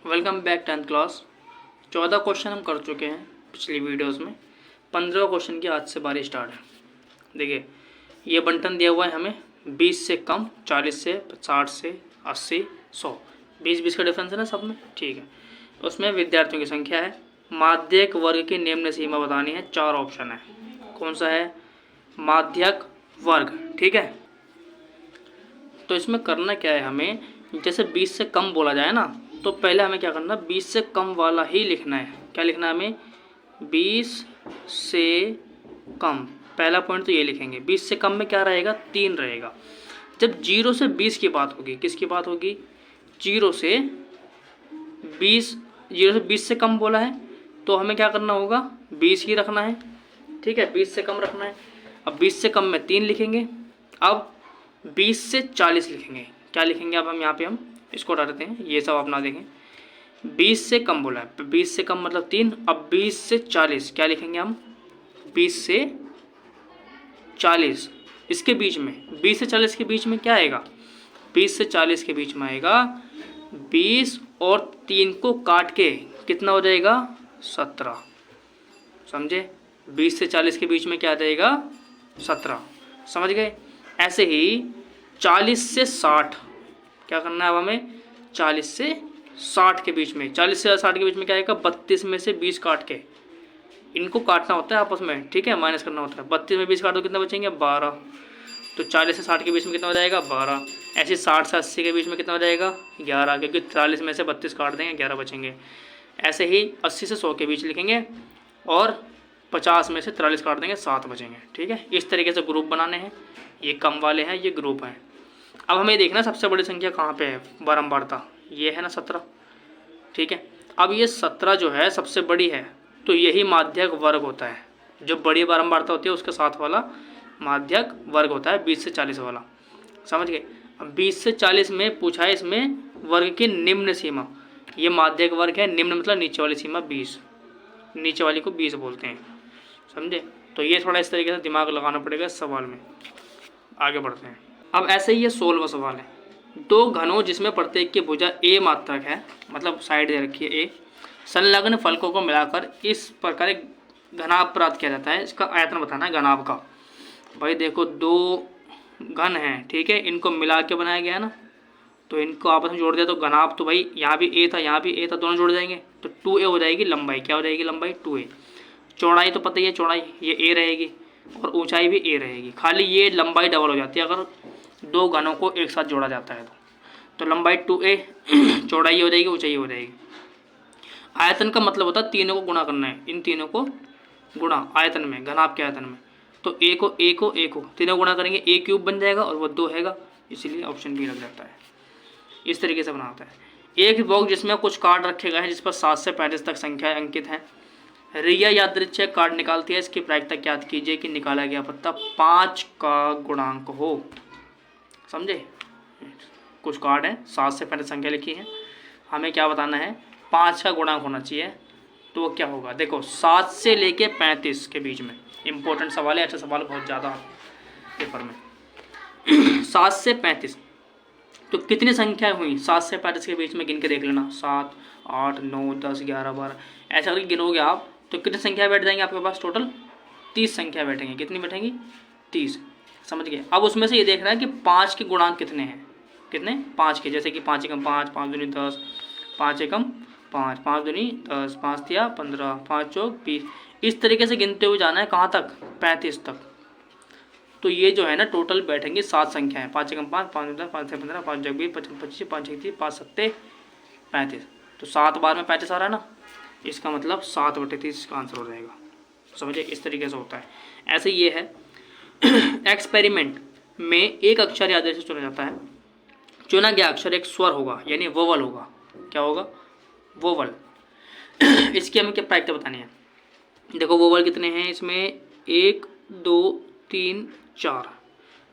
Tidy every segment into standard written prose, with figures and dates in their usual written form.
Welcome back 10th class. 14 question हम कर चुके हैं पिछली वीडियोस में। 15 क्वेश्चन की आज से बारी स्टार्ट है। देखिए ये बंटन दिया हुआ है हमें 20 से कम, 40 से, 60 से, 80, 100, 20-20 का डिफरेंस है ना सब में, ठीक है। उसमें विद्यार्थियों की संख्या है, माध्यक वर्ग की निम्न सीमा बतानी है। 4 ऑप्शन है। कौन सा है? माध्यक वर्ग, ठीक है। तो इसमें करना क्या है हमें, जैसे 20 से कम बोला जाए ना, तो पहले हमें क्या करना, 20 से कम वाला ही लिखना है। क्या लिखना है हमें? 20 से कम। पहला पॉइंट तो ये लिखेंगे। 20 से कम में क्या रहेगा? 3 रहेगा। जब 0 से 20 की बात होगी, किसकी बात होगी? 0 से 20, 0 से 20 से कम बोला है तो हमें क्या करना होगा? 20 ही रखना है, ठीक है। 20 से कम रखना है। अब 20 से कम में 3 लिखेंगे। अब 20 से 40 लिखेंगे। क्या लिखेंगे अब हम यहाँ पे? हम इसको हटा देते हैं, ये सब अपना देखें। 20 से कम बोला है, 20 से कम मतलब 3। अब 20 से 40 क्या लिखेंगे हम? 20 से 40 इसके बीच में, 20 से 40 के बीच में क्या आएगा? 20 से 40 के बीच में आएगा 20 और 3 को काट के कितना हो जाएगा? 17। समझे? 20 से 40 के बीच में क्या आ जाएगा? 17। समझ गए? ऐसे ही 40 से 60 क्या करना है अब हमें? 40 से 60 के बीच में, 40 से 60 के बीच में क्या आएगा? 32 में से 20 काट के, इनको काटना होता है आपस में, ठीक है, माइनस करना होता है। 32 में 20 काट दो, कितना बचेंगे? 12। तो 40 से 60 के बीच में कितना हो जाएगा? 12। ऐसे 60 से 80 के बीच में कितना हो जाएगा? 11, क्योंकि 43 में से 32 काट देंगे, 11 बचेंगे। ऐसे ही 80 से 100 के बीच लिखेंगे और 50 में से 43 काट देंगे, 7 बचेंगे, ठीक है। इस तरीके से ग्रुप बनाने हैं। ये कम वाले हैं, ये ग्रुप हैं। अब हमें देखना सबसे बड़ी संख्या कहाँ पे है बारंबारता, ये है ना 17, ठीक है। अब ये 17 जो है सबसे बड़ी है, तो यही माध्यक वर्ग होता है। जो बड़ी बारंबारता होती है उसके साथ वाला माध्यक वर्ग होता है, 20 से 40 वाला। समझ गए? अब 20 से 40 में पूछा है इसमें वर्ग की निम्न सीमा, ये माध्यक वर्ग है। निम्न मतलब नीचे वाली सीमा 20, नीचे वाली को 20 बोलते हैं, समझे? तो ये थोड़ा इस तरीके से दिमाग लगाना पड़ेगा इस सवाल में। आगे बढ़ते हैं। अब ऐसे ही ये 16वां सवाल है। 2 घनों जिसमें प्रत्येक की भुजा a मात्रक है, मतलब साइड दे रखी है a, संलग्न फलकों को मिलाकर इस प्रकार एक घनाभ प्राप्त किया जाता है। इसका आयतन बताना है घनाभ का। भाई देखो 2 घन हैं, ठीक है, इनको मिला के बनाया गया है ना, तो इनको आपस में जोड़ दिया तो घनाभ, तो भाई यहाँ भी a था, यहाँ भी a था, दोनों जोड़ जाएंगे तो 2a हो जाएगी लंबाई। क्या हो जाएगी लंबाई? 2a। चौड़ाई तो पता ही है, चौड़ाई ये a रहेगी और ऊंचाई भी a रहेगी। खाली ये लंबाई डबल हो जाती है अगर 2 घनों को एक साथ जोड़ा जाता है तो लंबाई 2a, चौड़ाई हो जाएगी, ऊंचाई हो जाएगी। आयतन का मतलब होता है तीनों को गुणा करना है, इन तीनों को गुणा आयतन में, घनाभ के आयतन में। तो a को तीनों गुणा करेंगे, a क्यूब बन जाएगा और वो 2 हैगा, इसीलिए ऑप्शन बी लग जाता है। इस तरीके से बनाता है। एक बॉक्स जिसमें कुछ कार्ड रखे गए हैं जिस पर 7 से 35 तक संख्याएं अंकित हैं। रिया यादृच्छिक कार्ड निकालती है, इसकी प्रायिकता ज्ञात कीजिए कि निकाला गया पत्ता 5 का गुणांक हो। समझे? कुछ कार्ड है, 7 से 35 संख्या लिखी है, हमें क्या बताना है? 5 का गुणांक होना चाहिए। तो वो क्या होगा? देखो 7 से लेके 35 के बीच में, इंपॉर्टेंट सवाल है, अच्छा सवाल बहुत ज़्यादा पेपर में। 7 से 35 तो कितनी संख्या हुई? 7 से 35 के बीच में गिन के देख लेना, 7, 8, 9, 10, 11, 12, ऐसा करके गिनोगे आप तो कितनी संख्या बैठ जाएंगे आपके पास? टोटल 30 संख्या बैठेंगी। कितनी बैठेंगी? 30। समझ गए? अब उसमें से ये देखना है कि 5 के गुणांक कितने हैं, कितने? 5 के, जैसे कि 5 एकम 5, 5 दूनी 10, 5 एकम 5, 5 दूनी 10, 5 तिया 15, 5 चौक 20। इस तरीके से गिनते हुए जाना है कहाँ तक? 35 तक। तो ये जो है ना टोटल बैठेंगे 7 संख्याएं, 5 एकम 5, 5 10, 5 से 15, 5 जग 20, 25, 25, 5 6 30, 5 7 35। तो 7 बार में 35 आ रहा है ना, इसका मतलब 7/30 का आंसर हो जाएगा। समझे? इस तरीके से होता है। ऐसे ये है। एक्सपेरिमेंट में एक अक्षर याद से चुना जाता है। चुना गया अक्षर एक स्वर होगा, यानी वोवल होगा। क्या होगा? वोवल। इसकी हमें क्या प्रायिकता बतानी है? देखो वोवल कितने हैं इसमें? 1, 2, 3, 4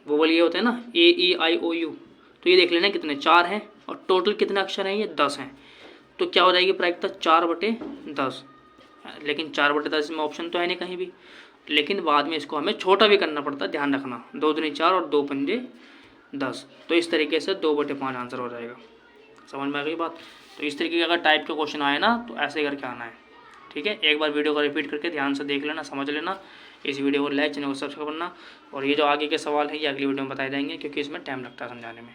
वोवल ये होते हैं ना, A, E, I, O, U। तो ये देख लेना कितने? 4 हैं। और टोटल कितने अक्षर हैं? ये 10 हैं। तो क्या हो जाएगी प्रायिकता? 4/10। लेकिन 4/10 में ऑप्शन तो है नहीं कहीं भी, लेकिन बाद में इसको हमें छोटा भी करना पड़ता है, ध्यान रखना। 2 दूनी 4 और 2 पंजे 10। तो इस तरीके से 2/5 आंसर हो जाएगा। समझ में आ गई बात? तो इस तरीके का अगर टाइप का क्वेश्चन आए ना तो ऐसे करके आना है। ठीक है, एक बार वीडियो को रिपीट करके ध्यान से देख लेना, समझ लेना। इस वीडियो को लाइक, चैनल को सब्सक्राइब करना। और ये जो आगे के सवाल है ये अगली वीडियो में बताए जाएंगे, क्योंकि इसमें टाइम लगता है समझाने में।